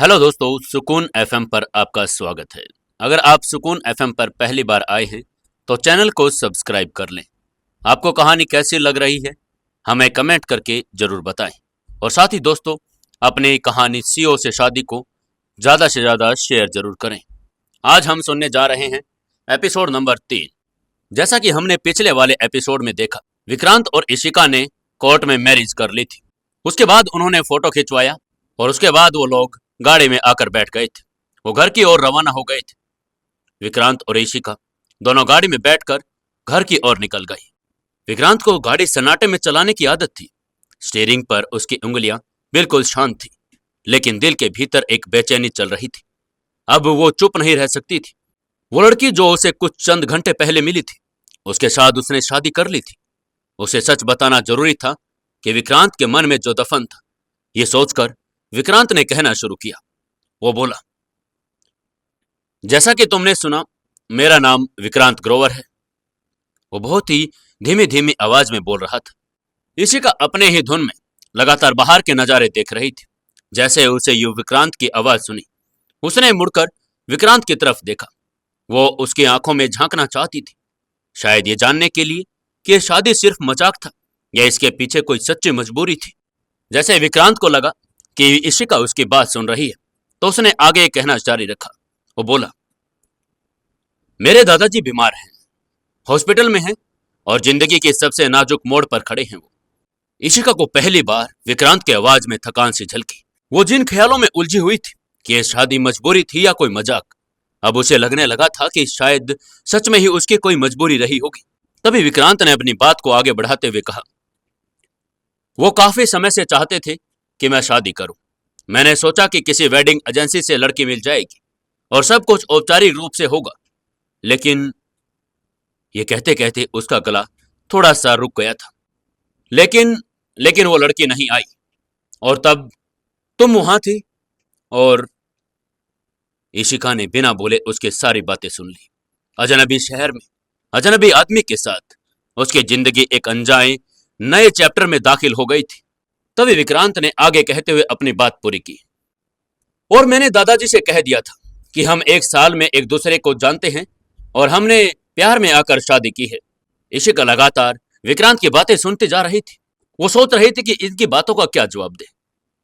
Hello दोस्तों, सुकून FM पर आपका स्वागत है। अगर आप सुकून एफएम पर पहली बार आए हैं तो चैनल को सब्सक्राइब कर लें। आपको कहानी कैसी लग रही है हमें कमेंट करके जरूर बताएं। और साथ ही दोस्तों, अपनी कहानी सीओ से शादी को ज़्यादा से ज़्यादा शेयर जरूर करें। आज हम सुनने जा रहे हैं एपिसोड नंबर 3। जैसा कि हमने पिछले वाले एपिसोड में देखा, विक्रांत और इशिका ने कोर्ट में मैरिज कर ली थी। उसके बाद उन्होंने फोटो खिंचवाया और उसके बाद वो लोग गाड़ी में आकर बैठ गए थे। वो घर की ओर रवाना हो गए थे। विक्रांत और इशिका दोनों गाड़ी में बैठकर घर की ओर निकल गई। विक्रांत को गाड़ी सन्नाटे में चलाने की आदत थी। स्टीयरिंग पर उसकी उंगलियां बिल्कुल शांत थी, लेकिन दिल के भीतर एक बेचैनी चल रही थी। अब वो चुप नहीं रह सकती थी। वो लड़की जो उसे कुछ चंद घंटे पहले मिली थी, उसके साथ उसने शादी कर ली थी। उसे सच बताना जरूरी था कि विक्रांत के मन में जो दफन था। ये सोचकर विक्रांत ने कहना शुरू किया। वो बोला, जैसा कि तुमने सुना, मेरा नाम विक्रांत ग्रोवर है। वो बहुत ही धीमी धीमी आवाज में बोल रहा था। इशिका अपने ही धुन में लगातार बाहर के नजारे देख रही थी। जैसे उसे यू विक्रांत की आवाज सुनी, उसने मुड़कर विक्रांत की तरफ देखा। वो उसकी आंखों में झांकना चाहती थी, शायद ये जानने के लिए कि यह शादी सिर्फ मजाक था या इसके पीछे कोई सच्ची मजबूरी थी। जैसे विक्रांत को लगा कि इशिका उसकी बात सुन रही है, तो उसने आगे कहना जारी रखा। वो बोला, मेरे दादाजी बीमार हैं, हॉस्पिटल में हैं और जिंदगी के सबसे नाजुक मोड़ पर खड़े हैं। वो इशिका को पहली बार विक्रांत की आवाज में थकान सी झलकी। वो जिन ख्यालों में उलझी हुई थी कि यह शादी मजबूरी थी या कोई मजाक, अब उसे लगने लगा था कि शायद सच में ही उसकी कोई मजबूरी रही होगी। तभी विक्रांत ने अपनी बात को आगे बढ़ाते हुए कहा, वो काफी समय से चाहते थे कि मैं शादी करूं। मैंने सोचा कि किसी वेडिंग एजेंसी से लड़की मिल जाएगी और सब कुछ औपचारिक रूप से होगा, लेकिन ये कहते कहते उसका गला थोड़ा सा रुक गया था। लेकिन वो लड़की नहीं आई और तब तुम वहां थी। और इशिका ने बिना बोले उसकी सारी बातें सुन ली। अजनबी शहर में अजनबी आदमी के साथ उसकी जिंदगी एक अनजाने नए चैप्टर में दाखिल हो गई थी। तभी विक्रांत ने आगे कहते हुए अपनी बात पूरी की। और मैंने दादाजी से कह दिया था कि हम 1 साल में एक दूसरे को जानते हैं और हमने प्यार में आकर शादी की है। इशिका लगातार विक्रांत की बातें सुनती जा रही थी। वो सोच रही थी कि इनकी बातों का क्या जवाब दे।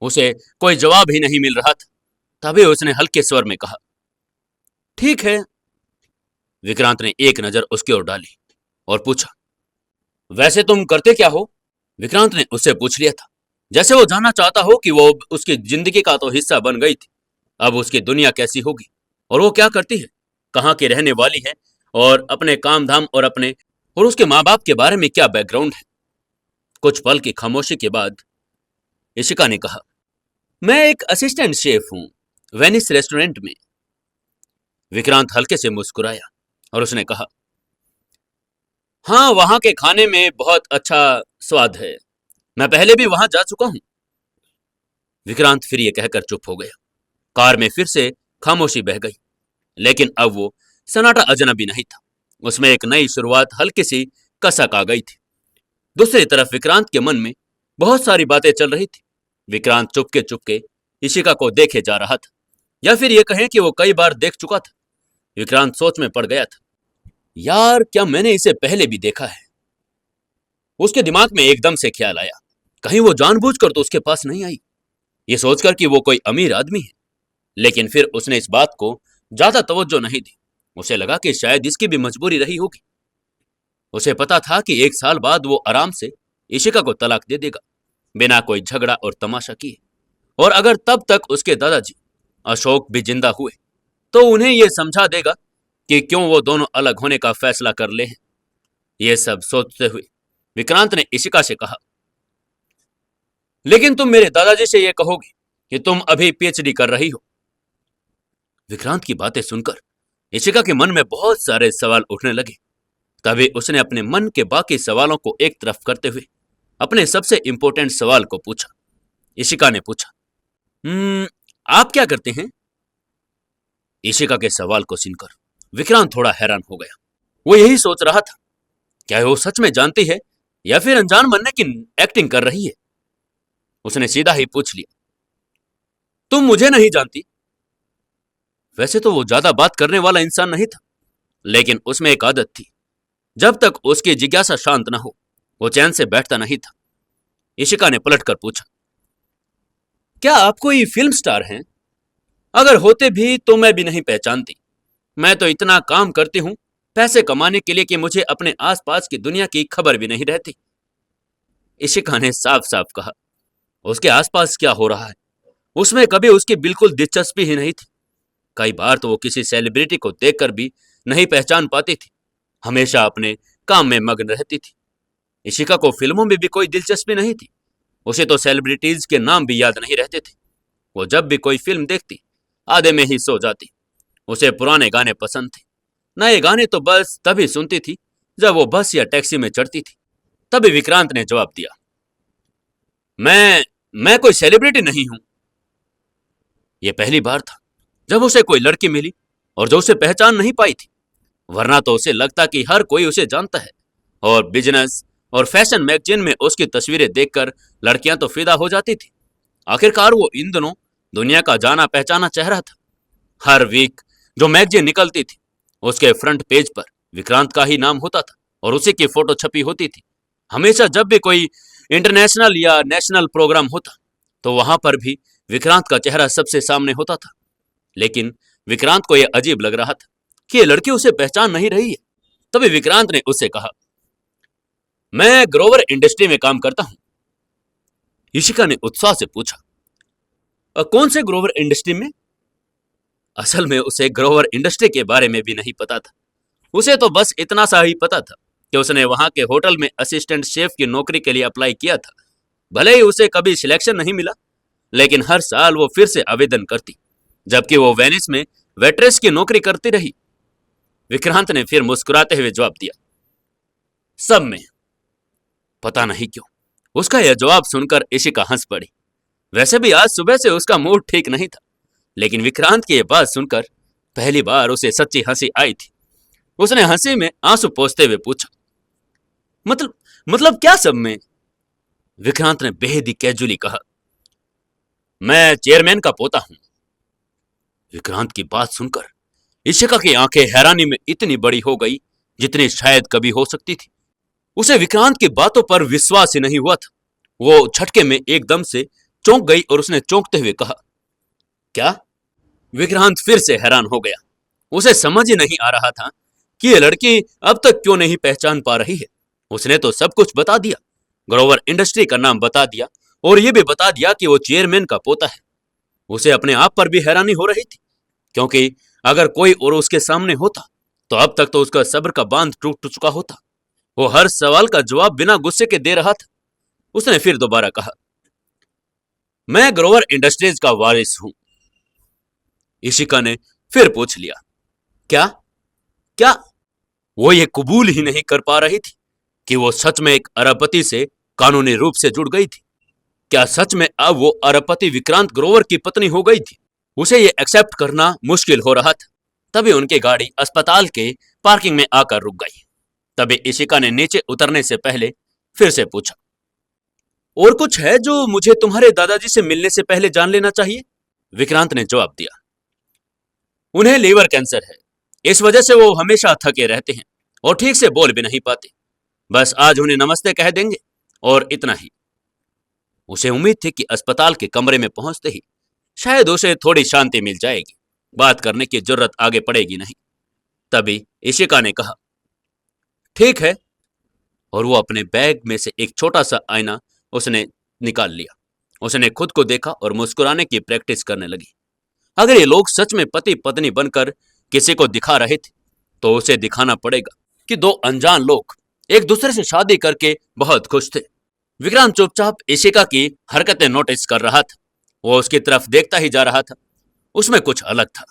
उसे कोई जवाब ही नहीं मिल रहा था। तभी उसने हल्के स्वर में कहा, ठीक है। विक्रांत ने एक नजर उसकी ओर डाली और पूछा, वैसे तुम करते क्या हो? विक्रांत ने उससे पूछ लिया था, जैसे वो जानना चाहता हो कि वो उसकी जिंदगी का तो हिस्सा बन गई थी। अब उसकी दुनिया कैसी होगी और वो क्या करती है, कहाँ की रहने वाली है और अपने काम धाम और उसके माँ बाप के बारे में क्या बैकग्राउंड है। कुछ पल की खामोशी के बाद इशिका ने कहा, मैं एक असिस्टेंट शेफ हूं वेनिस रेस्टोरेंट में। विक्रांत हल्के से मुस्कुराया और उसने कहा, हाँ, वहां के खाने में बहुत अच्छा स्वाद है। मैं पहले भी वहां जा चुका हूं। विक्रांत फिर ये कहकर चुप हो गया। कार में फिर से खामोशी बह गई, लेकिन अब वो सन्नाटा अजनबी नहीं था। उसमें एक नई शुरुआत हल्की सी कसक आ गई थी। दूसरी तरफ विक्रांत के मन में बहुत सारी बातें चल रही थी। विक्रांत चुपके चुपके इशिका को देखे जा रहा था, या फिर ये कहें कि वो कई बार देख चुका था। विक्रांत सोच में पड़ गया था, यार क्या मैंने इसे पहले भी देखा है? उसके दिमाग में एकदम से ख्याल आया, कहीं वो जानबूझकर तो उसके पास नहीं आई, ये सोचकर कि वो कोई अमीर आदमी है। लेकिन फिर उसने इस बात को ज्यादा तवज्जो नहीं दी। उसे लगा कि शायद इसकी भी मजबूरी रही होगी। उसे पता था कि 1 साल बाद वो आराम से इशिका को तलाक दे देगा, बिना कोई झगड़ा और तमाशा किए। और अगर तब तक उसके दादाजी अशोक भी जिंदा हुए तो उन्हें यह समझा देगा कि क्यों वो दोनों अलग होने का फैसला कर ले हैं। ये सब सोचते हुए विक्रांत ने इशिका से कहा, लेकिन तुम मेरे दादाजी से यह कहोगे कि तुम अभी पीएचडी कर रही हो? विक्रांत की बातें सुनकर इशिका के मन में बहुत सारे सवाल उठने लगे। तभी उसने अपने मन के बाकी सवालों को एक तरफ करते हुए अपने सबसे इंपॉर्टेंट सवाल को पूछा। इशिका ने पूछा, आप क्या करते हैं? इशिका के सवाल को सुनकर विक्रांत थोड़ा हैरान हो गया। वो यही सोच रहा था, क्या वो सच में जानती है या फिर अनजान बनने की एक्टिंग कर रही है? उसने सीधा ही पूछ लिया, तुम मुझे नहीं जानती। वैसे तो वो ज्यादा बात करने वाला इंसान नहीं था, लेकिन उसमें एक आदत थी, जब तक उसकी जिज्ञासा शांत न हो वो चैन से बैठता नहीं था। इशिका ने पलटकर पूछा, क्या आप कोई फिल्म स्टार हैं? अगर होते भी तो मैं भी नहीं पहचानती। मैं तो इतना काम करती हूं पैसे कमाने के लिए कि मुझे अपने आसपास की दुनिया की खबर भी नहीं रहती। इशिका ने साफ साफ कहा, उसके आसपास क्या हो रहा है उसमें कभी उसकी बिल्कुल दिलचस्पी ही नहीं थी। कई बार तो वो किसी सेलिब्रिटी को देखकर भी नहीं पहचान पाती थी, हमेशा अपने काम में मग्न रहती थी। इशिका को फिल्मों में भी कोई दिलचस्पी नहीं थी, उसे तो सेलिब्रिटीज के नाम भी याद नहीं रहते थे। वो जब भी कोई फिल्म देखती आधे में ही सो जाती। उसे पुराने गाने पसंद थे, नए गाने तो बस तभी सुनती थी जब वो बस या टैक्सी में चढ़ती थी। तभी विक्रांत ने जवाब दिया, मैं कोई सेलिब्रिटी नहीं हूं। यह पहली बार था जब उसे कोई लड़की मिली और जो उसे पहचान नहीं पाई थी, वरना तो उसे लगता कि हर कोई उसे जानता है और बिजनेस और फैशन मैगजीन में उसकी तस्वीरें देखकर लड़कियां तो फिदा हो जाती थी। आखिरकार वो इन दिनों दुनिया का जाना पहचाना चेहरा था। हर वीक जो मैगजीन निकलती थी उसके फ्रंट पेज पर विक्रांत का ही नाम होता था और उसी की फोटो छपी होती थी। हमेशा जब भी कोई इंटरनेशनल या नेशनल प्रोग्राम होता तो वहां पर भी विक्रांत का चेहरा सबसे सामने होता था। लेकिन विक्रांत को यह अजीब लग रहा था कि यह लड़की उसे पहचान नहीं रही है। तभी विक्रांत ने उससे कहा, मैं ग्रोवर इंडस्ट्री में काम करता हूं। इशिका ने उत्साह से पूछा, कौन से ग्रोवर इंडस्ट्री में? असल में उसे ग्रोवर इंडस्ट्री के बारे में भी नहीं पता था। उसे तो बस इतना सा ही पता था कि उसने वहां के होटल में असिस्टेंट शेफ की नौकरी के लिए अप्लाई किया था। भले ही उसे कभी सिलेक्शन नहीं मिला, लेकिन हर साल वो फिर से आवेदन करती, जबकि वो वेनिस में वेट्रेस की नौकरी करती रही। विक्रांत ने फिर मुस्कुराते हुए जवाब दिया, सब में। पता नहीं क्यों उसका यह जवाब सुनकर इशिका हंस पड़ी। वैसे भी आज सुबह से उसका मूड ठीक नहीं था, लेकिन विक्रांत की यह बात सुनकर पहली बार उसे सच्ची हंसी आई थी। उसने हंसी में आंसू पोंछते हुए पूछा, मतलब क्या सब में? विक्रांत ने बेहद ही कैजुअली कहा, मैं चेयरमैन का पोता हूं। विक्रांत की बात सुनकर इशिका की आंखें हैरानी में इतनी बड़ी हो गई जितनी शायद कभी हो सकती थी। उसे विक्रांत की बातों पर विश्वास ही नहीं हुआ था। वो झटके में एकदम से चौंक गई और उसने चौंकते हुए कहा, क्या? विक्रांत फिर से हैरान हो गया। उसे समझ ही नहीं आ रहा था कि यह लड़की अब तक क्यों नहीं पहचान पा रही है। उसने तो सब कुछ बता दिया, ग्रोवर इंडस्ट्री का नाम बता दिया और यह भी बता दिया कि वो चेयरमैन का पोता है। उसे अपने आप पर भी हैरानी हो रही थी, क्योंकि अगर कोई और उसके सामने होता तो अब तक तो उसका सब्र का बांध टूट चुका होता। वो हर सवाल का जवाब बिना गुस्से के दे रहा था। उसने फिर दोबारा कहा, मैं ग्रोवर इंडस्ट्रीज का वारिस हूं। इशिका ने फिर पूछ लिया, क्या? क्या? वो ये कबूल ही नहीं कर पा रही थी कि वो सच में एक अरबपति से कानूनी रूप से जुड़ गई थी। क्या सच में अब वो अरबपति विक्रांत ग्रोवर की पत्नी हो गई थी? उसे ये एक्सेप्ट करना मुश्किल हो रहा था। तभी उनकी गाड़ी अस्पताल के पार्किंग में आकर रुक गई। तभी इशिका ने नीचे उतरने से पहले फिर से पूछा, और कुछ है जो मुझे तुम्हारे दादाजी से मिलने से पहले जान लेना चाहिए? विक्रांत ने जवाब दिया, उन्हें लीवर कैंसर है, इस वजह से वो हमेशा थके रहते हैं और ठीक से बोल भी नहीं पाते। बस आज उन्हें नमस्ते कह देंगे और इतना ही। उसे उम्मीद थी कि अस्पताल के कमरे में पहुंचते ही शायद उसे थोड़ी शांति मिल जाएगी, बात करने की जरूरत आगे पड़ेगी नहीं। तभी इशिका ने कहा, ठीक है, और वो अपने बैग में से एक छोटा सा आईना उसने निकाल लिया। उसने खुद को देखा और मुस्कुराने की प्रैक्टिस करने लगी। अगर ये लोग सच में पति पत्नी बनकर किसी को दिखा रहे थे तो उसे दिखाना पड़ेगा कि दो अनजान लोग एक दूसरे से शादी करके बहुत खुश थे। विक्रांत चुपचाप इशिका की हरकतें नोटिस कर रहा था। वो उसकी तरफ देखता ही जा रहा था। उसमें कुछ अलग था,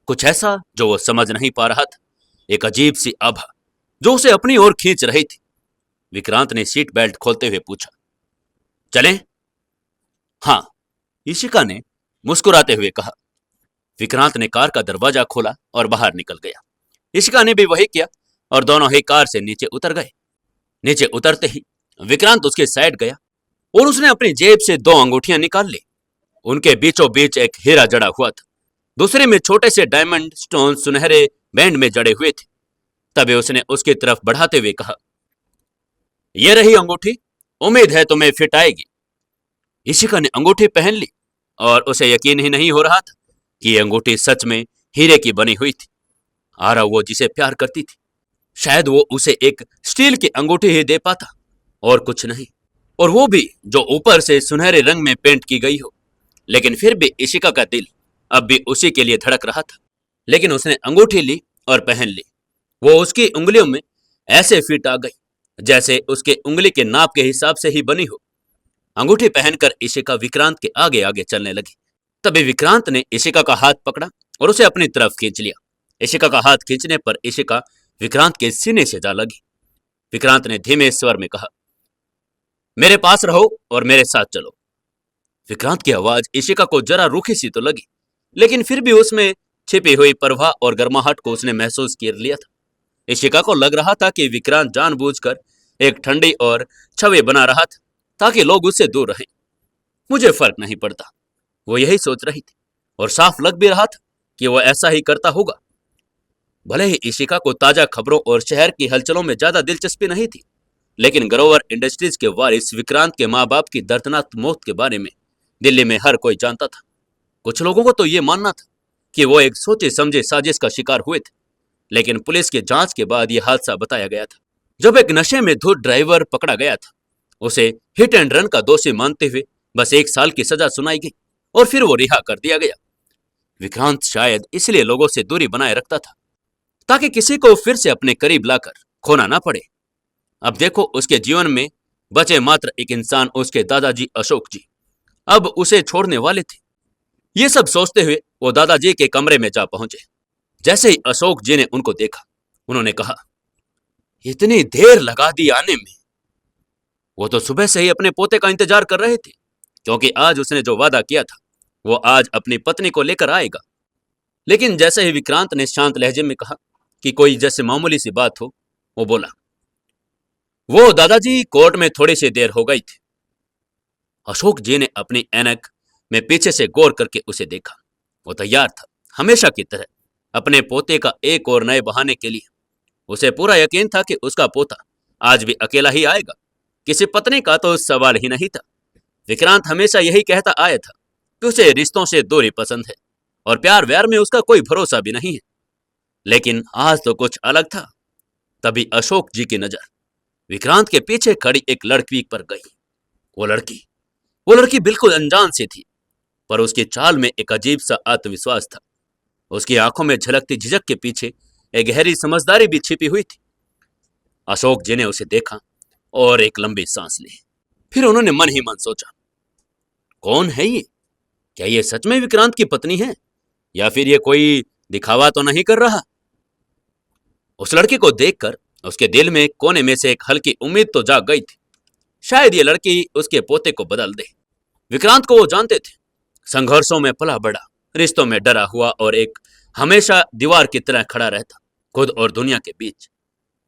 कुछ ऐसा जो वो समझ नहीं पा रहा था, एक अजीब सी आभा जो उसे अपनी ओर खींच रही थी। विक्रांत ने सीट बेल्ट खोलते हुए पूछा, चलें? हाँ, इशिका ने मुस्कुराते हुए कहा। विक्रांत ने कार का दरवाजा खोला और बाहर निकल गया। इशिका ने भी वही किया और दोनों ही कार से नीचे उतर गए। नीचे उतरते ही विक्रांत उसके साइड गया और उसने अपनी जेब से 2 अंगूठियां निकाल ली। उनके बीचों बीच एक हीरा जड़ा हुआ था, दूसरे में छोटे से डायमंड स्टोन सुनहरे बैंड में जड़े हुए थे। तभी उसने उसकी तरफ बढ़ाते हुए कहा, यह रही अंगूठी, उम्मीद है तुम्हें फिट आएगी। इशिका ने अंगूठी पहन ली और उसे यकीन ही नहीं हो रहा था कि यह अंगूठी सच में हीरे की बनी हुई थी। आरा वो जिसे प्यार करती थी, शायद वो उसे एक स्टील की अंगूठी ही दे पाता और कुछ नहीं, और वो भी जो ऊपर से सुनहरे रंग में पेंट की गई हो। लेकिन फिर भी इशिका का दिल अब भी उसी के लिए धड़क रहा था। लेकिन उसने अंगूठी ली और पहन ली। वो उसकी उंगलियों में ऐसे फिट आ गई जैसे उसके उंगली के नाप के हिसाब से ही बनी हो। अंगूठी पहनकर इशिका विक्रांत के आगे आगे चलने लगी। तभी विक्रांत ने इशिका का हाथ पकड़ा और उसे अपनी तरफ खींच लिया। इशिका का हाथ खींचने पर इशिका विक्रांत के सीने से जा लगी। विक्रांत ने धीमे स्वर में कहा, मेरे पास रहो और मेरे साथ चलो। विक्रांत की आवाज इशिका को जरा रूखी सी तो लगी, लेकिन फिर भी उसमें छिपी हुई परवाह और गर्माहट को उसने महसूस कर लिया था। इशिका को लग रहा था कि विक्रांत जानबूझकर एक ठंडी और छवि बना रहा था ताकि लोग उससे दूर रहें। मुझे फर्क नहीं पड़ता, वो यही सोच रही थी, और साफ लग भी रहा था कि वो ऐसा ही करता होगा। भले ही इशिका को ताजा खबरों और शहर की हलचलों में ज्यादा दिलचस्पी नहीं थी, लेकिन ग्रोवर इंडस्ट्रीज के वारिस विक्रांत के माँ बाप की दर्दनाक मौत के बारे में दिल्ली में हर कोई जानता था। कुछ लोगों को तो ये मानना था कि वो एक सोचे समझे साजिश का शिकार हुए थे, लेकिन पुलिस के जांच के बाद यह हादसा बताया गया था। जब एक नशे में धुत ड्राइवर पकड़ा गया था, उसे हिट एंड रन का दोषी मानते हुए बस 1 साल की सजा सुनाई गई और फिर वो रिहा कर दिया गया। विक्रांत शायद इसलिए लोगों से दूरी बनाए रखता था ताकि किसी को फिर से अपने करीब लाकर खोना ना पड़े। अब देखो, उसके जीवन में बचे मात्र एक इंसान उसके दादाजी अशोक जी अब उसे छोड़ने वाले थे। ये सब सोचते हुए वो दादाजी के कमरे में जा पहुंचे। जैसे ही अशोक जी ने उनको देखा, उन्होंने कहा, इतनी देर लगा दी आने में। वो तो सुबह से ही अपने पोते का इंतजार कर रहे थे, क्योंकि आज उसने जो वादा किया था वो आज अपनी पत्नी को लेकर आएगा। लेकिन जैसे ही विक्रांत ने शांत लहजे में कहा कि कोई जैसे मामूली सी बात हो, वो बोला, वो दादाजी कोर्ट में थोड़ी सी देर हो गई थी। अशोक जी ने अपनी ऐनक में पीछे से गौर करके उसे देखा। वो तैयार था, हमेशा की तरह, अपने पोते का एक और नए बहाने के लिए। उसे पूरा यकीन था कि उसका पोता आज भी अकेला ही आएगा, किसी पत्नी का तो सवाल ही नहीं था। विक्रांत हमेशा यही कहता आया था कि उसे रिश्तों से दूरी पसंद है और प्यार व्यार में उसका कोई भरोसा भी नहीं है। लेकिन आज तो कुछ अलग था। तभी अशोक जी की नजर विक्रांत के पीछे खड़ी एक लड़की पर गई। वो लड़की बिल्कुल अनजान सी थी, पर उसकी चाल में एक अजीब सा आत्मविश्वास था। उसकी आंखों में झलकती झिझक के पीछे एक गहरी समझदारी भी छिपी हुई थी। अशोक जी ने उसे देखा और एक लंबी सांस ली। फिर उन्होंने मन ही मन सोचा, कौन है ये? क्या ये सच में विक्रांत की पत्नी है, या फिर ये कोई दिखावा तो नहीं कर रहा? उस लड़की को देखकर उसके दिल में कोने में से एक हल्की उम्मीद तो जाग गई थी। शायद ये लड़की उसके पोते को बदल दे। विक्रांत को वो जानते थे, संघर्षों में पला बड़ा, रिश्तों में डरा हुआ और एक हमेशा दीवार की तरह खड़ा रहता, खुद और दुनिया के बीच।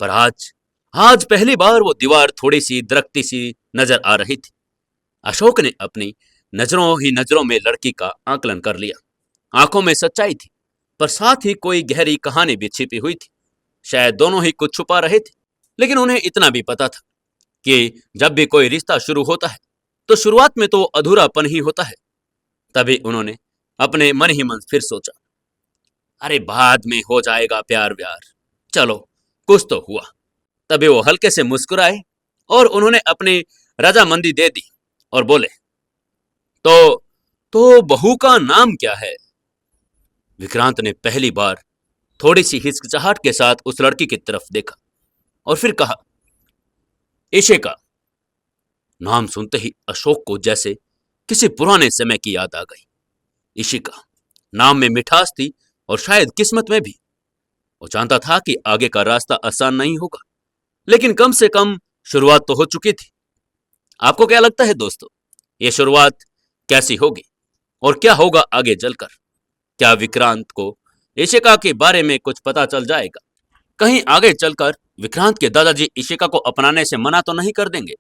पर आज पहली बार वो दीवार थोड़ी सी दरकती सी नजर आ रही थी। अशोक ने अपनी नजरों में लड़की का आकलन कर लिया। आंखों में सच्चाई थी, पर साथ ही कोई गहरी कहानी भी छिपी हुई थी। शायद दोनों ही कुछ छुपा रहे थे, लेकिन उन्हें इतना भी पता था कि जब भी कोई रिश्ता शुरू होता है तो शुरुआत में तो अधूरापन ही होता है। तभी उन्होंने अपने मन ही मन फिर सोचा, अरे बाद में हो जाएगा प्यार व्यार, चलो कुछ तो हुआ। तभी वो हल्के से मुस्कुराए और उन्होंने अपनी रजामंदी दे दी और बोले, तो बहू का नाम क्या है? विक्रांत ने पहली बार थोड़ी सी हिचकिचाहट के साथ उस लड़की की तरफ देखा और फिर कहा, इशिका। नाम सुनते ही अशोक को जैसे किसी पुराने समय की याद आ गई। इशिका, नाम में मिठास थी और शायद किस्मत में भी। वो जानता था कि आगे का रास्ता आसान नहीं होगा, लेकिन कम से कम शुरुआत तो हो चुकी थी। आपको क्या लगता है दोस्तों, ये शुरुआत कैसी होगी और क्या होगा आगे चलकर? क्या विक्रांत को इशिका के बारे में कुछ पता चल जाएगा? कहीं आगे चलकर विक्रांत के दादाजी इशिका को अपनाने से मना तो नहीं कर देंगे?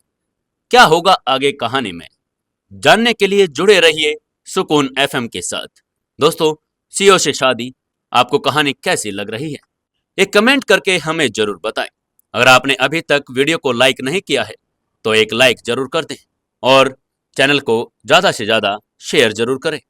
क्या होगा आगे कहानी में? जानने के लिए जुड़े रहिए सुकून एफएम के साथ। दोस्तों, सीओ से शादी आपको कहानी कैसी लग रही है, एक कमेंट करके हमें जरूर बताएं। अगर आपने अभी तक वीडियो को लाइक नहीं किया है तो एक लाइक जरूर कर दें और चैनल को ज्यादा से ज्यादा शेयर जरूर करें।